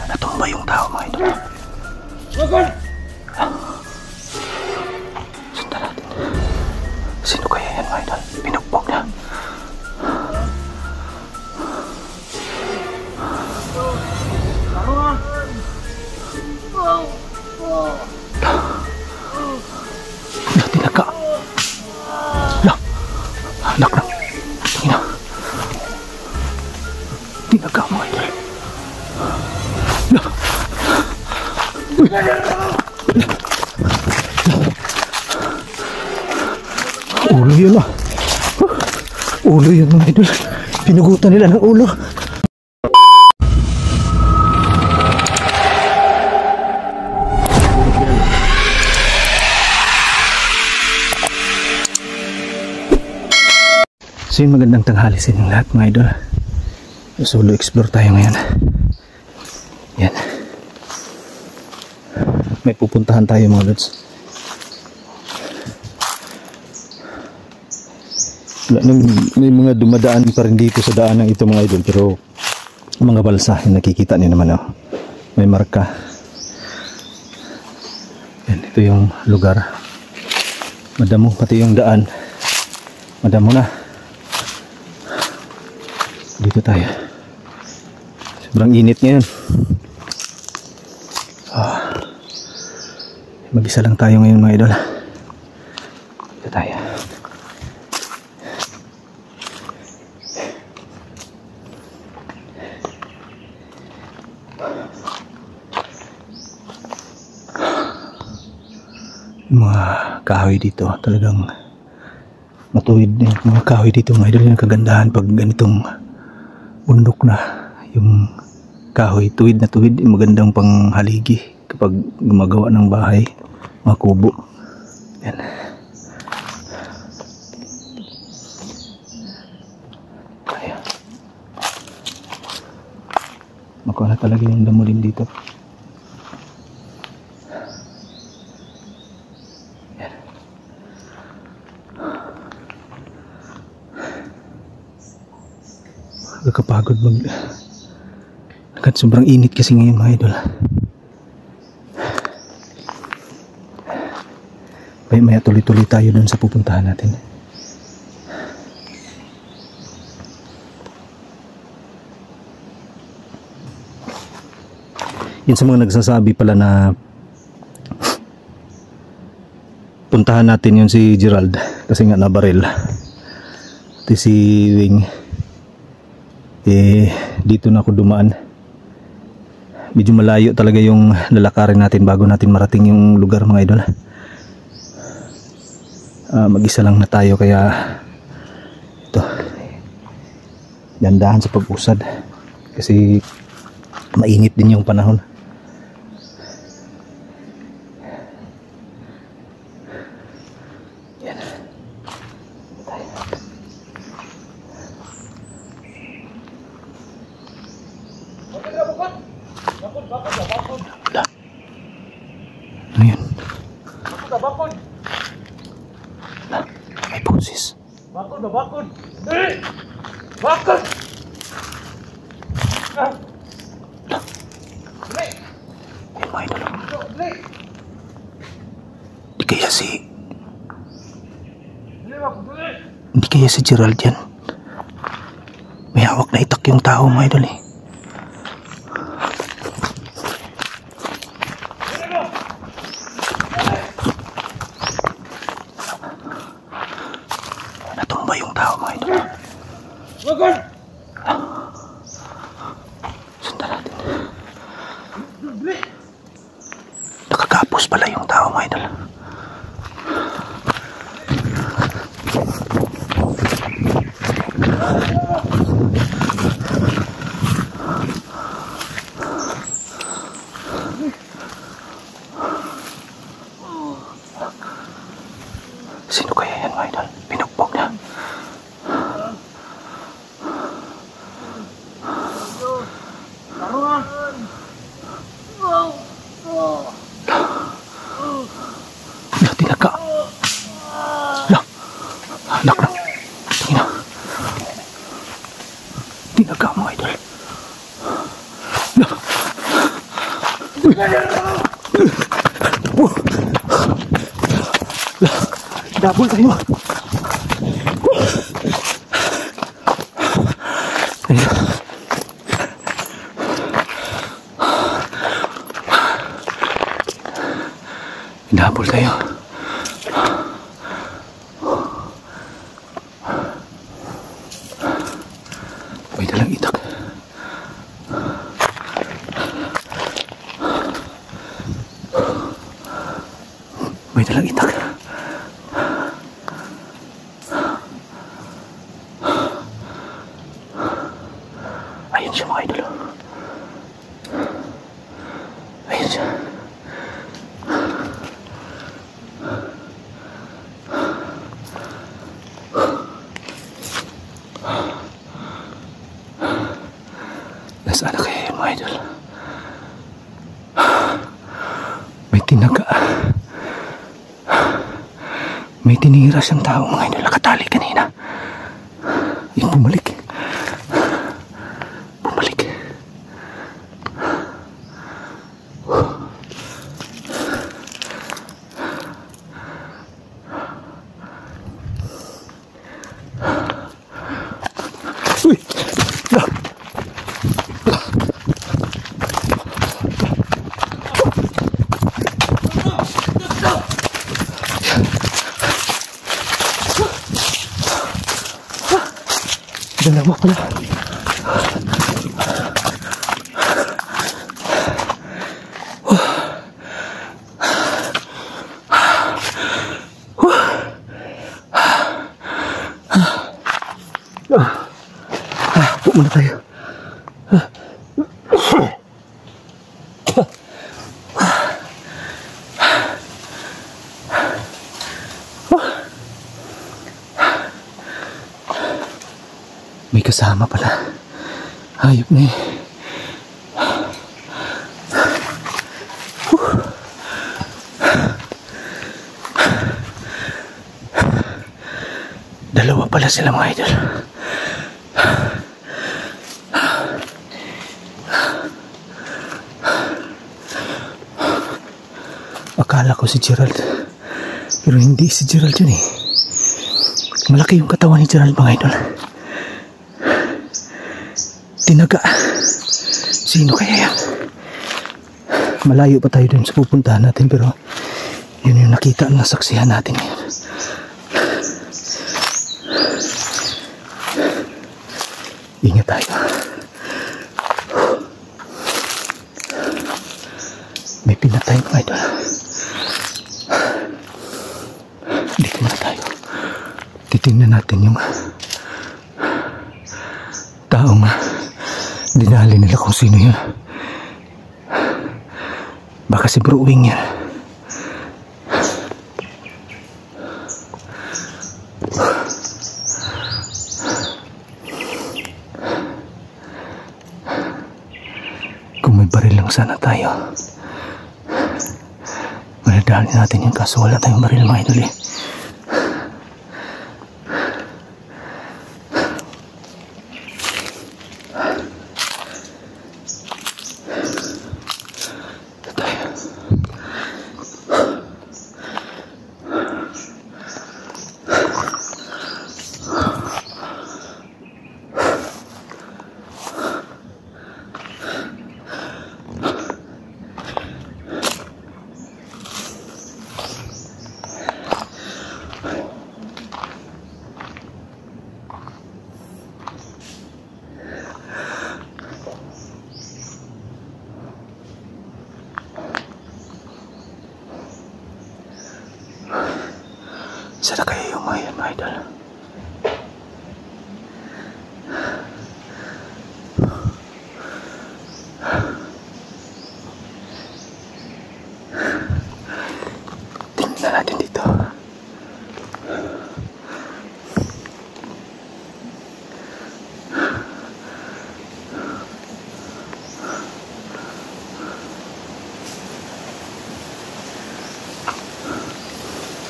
Natumba yung tao mga idol. Sundan natin. Sino kaya yan mga idol? Pinugbog na. Tinaga. Anak na. Tingnan. Tinaga mga idol. Ulo yun ah. Ulo yun mga idol. Pinugutan nila ng ulo. So yun, magandang tanghali sa inyong lahat mga idol. Solo explore tayo ngayon. Yan. May pupuntahan tayo mga lods. May mga dumadaan pa rin dito sa daan ng ito mga idol. Pero mga balsa, yung nakikita niyo naman oh. May marka. Yan, ito yung lugar. Madamo, pati yung daan. Madamo na. Dito tayo. Sobrang init ngayon. Mag-isa lang tayo ngayon mga idol. Dito tayo. Mga kahoy dito talagang matuwid na yung mga kahoy dito mga idol. Yung kagandahan pag ganitong bundok na yung kahoy, tuwid na tuwid, magandang panghaligi kapag gumagawa ng bahay, mga kubo. Yan. Kaya makuha na talaga yung damo din dito. Yan. Nakakapagod sobrang init kasi ngayon mga idol. Maya tuloy-tuloy tayo dun sa pupuntahan natin. Yun sa mga nagsasabi pala na puntahan natin yun si Gerald kasi nga nabaril. At si Wing dito na ako dumaan. Medyo malayo talaga yung lalakarin natin bago natin marating yung lugar mga idol. Mag-isa lang na tayo kaya ito, dandahan sa pag-usad kasi mainit din yung panahon. Yan. Ano yun? May boses. Bakod na bakod! Dali! Bakod! Dali! Ay, mga idol. Dali! Hindi kaya si... Dali bakod! Dali! Hindi kaya si Gerald yan. May hawak na itak yung tao mga idol eh. Natumba yung tao mga idol. Bakod! Sundan natin. Dali! Nakagapos pala yung tao mga idol. Sino kaya yan mga idol? Pinugbog na. Tinaga. Anak na. Tingnan. Tinaga mga idol. Double tayo. Ayun. Double tayo. May dalang itak. May dalang itak. Ayun siya mga idol. Ayun siya. Nasaan na kaya yung mga idol? May tinaga. May tinira siyang tao mga idol. Nakatali kanina. Yung bumalik. Bumalik. Uy! Dalawa pala. Upo muna tayo. May kasama pala. Hayop na eh. Dalawa pala sila mga idol. Akala ko si Gerald. Pero hindi si Gerald yun eh. Malaki yung katawan ni Gerald mga idol. Tinaga. Sino kaya yan? Malayo pa tayo dun sa pupuntahan natin pero yun yung nakita na saksihan natin ngayon. Ingat tayo. May pinatay mga idol. Dito muna tayo. Titingnan natin yung taong dinali nila kung sino yun. Baka si Bro Wing yan. Kung may baril lang sana tayo, madadali natin yun kaso wala tayong baril mga idol eh. Sana kaya yung mga yan, mga idol. Tingnan natin dito.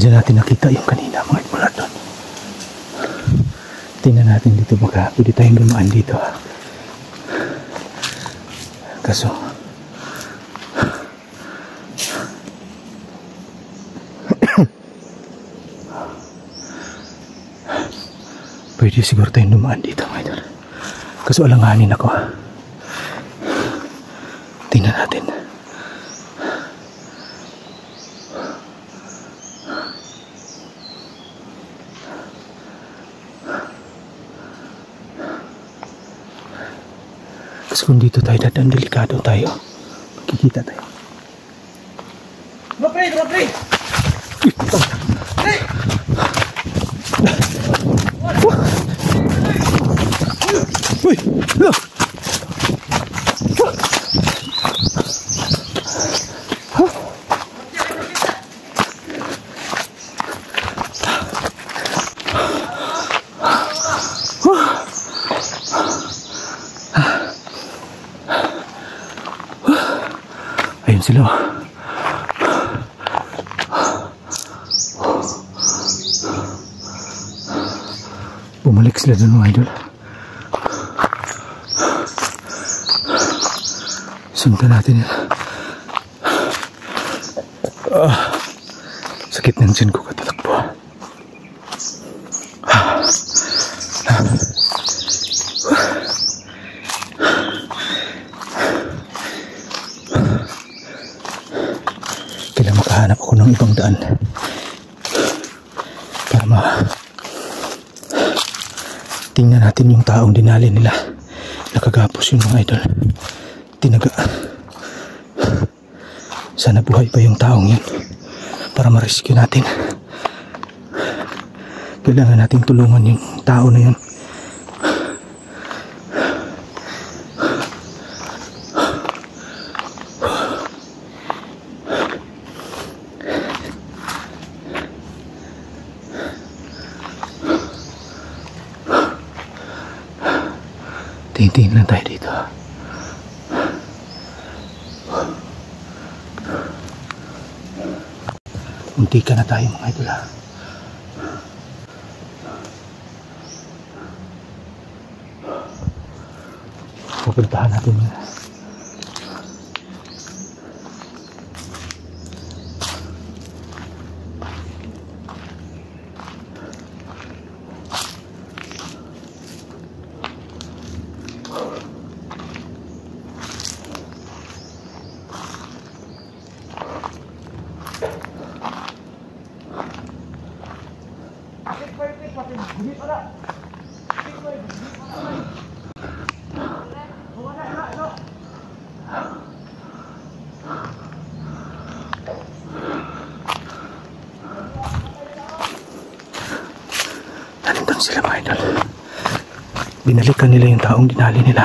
Diyan natin nakita yung kanina mga mula doon. Tingnan natin dito baka pwede tayong dumaan dito. Kaso pwede siguro tayong dumaan dito mga idol. Kaso alanganin ako. Tingnan natin. Kasi kung dito tayo dadaan, delikado tayo. Magkikita tayo. Rapid! Rapid! Uy! Look! Ayun sila. Bumalik sila dun mga idol. Sundan natin yan. Sakit ng tiyan ko katatakbo. Kailangan makahanap ako ng ibang daan para tingnan natin yung taong dinali nila. Nakagapos yung mga idol. Tinaga. Sana buhay pa yung taong yun para ma-rescue natin. Kailangan natin tulungan yung tao na yun. Tingin lang tayo dito. Munti ka na tayo mga idol. Pupuntahan natin yun. Nandun sila mga idol. Binalikan nila yung taong dinali nila.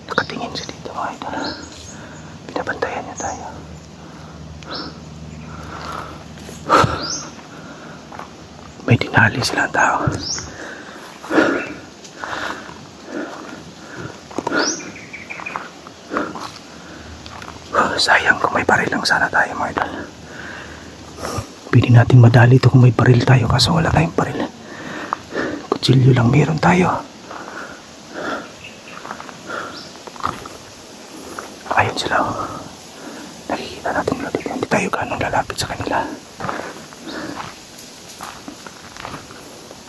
Nakatingin siya dito mga idol. Binabantayan niya tayo. May dinali silang tao. Sayang kung may baril lang sana tayo mga idol. Pwede natin madali ito kung may baril tayo, kaso wala tayong baril. Kutsilyo lang meron tayo. Ayun sila. Nakikita natin mula dito. Hindi tayo ganun lalapit sa kanila.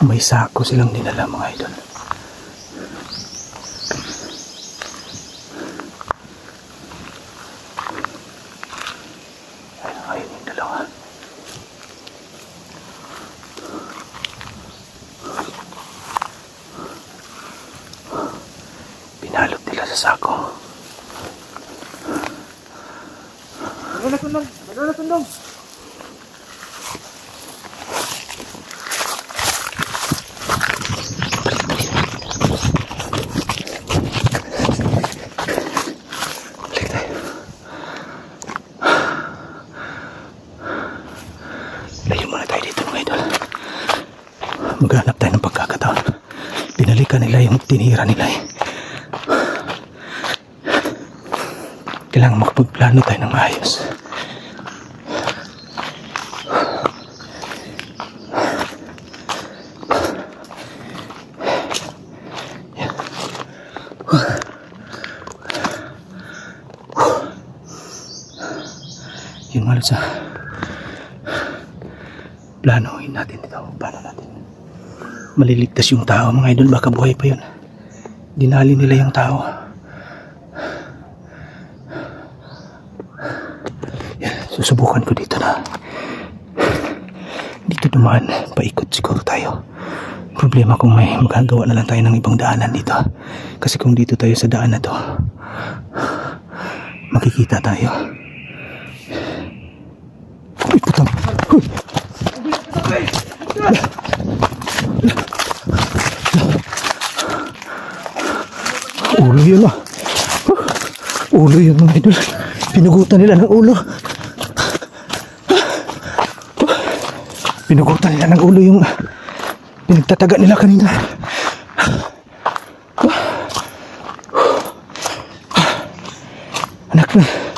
May sako silang dinala mga idol. Ayun yung dalawa. Pinalot nila sa sako. Madala sundong! Layo muna tayo dito mga idol. Maghanap tayo ng pagkakataon. Pinalikan nila yung tinira nila eh. Kailangan makapagplano tayo ng maayos. Yun mga lods, planohin natin ito. Paano natin maliligtas yung tao mga idol? Baka buhay pa yun. Dinali nila yung tao. Yan, susubukan ko dito na dito dumaan. Paikot siguro tayo. Problema kung may magagawa na lang tayo ng ibang daanan dito. Kasi kung dito tayo sa daan na to, makikita tayo. Uy, putang. Ulo yun ah. Ulo yun mga idol. Pinugutan nila ng ulo. Pinugutan nila ng ulo yung pinagtataga nila kanina. Anak na.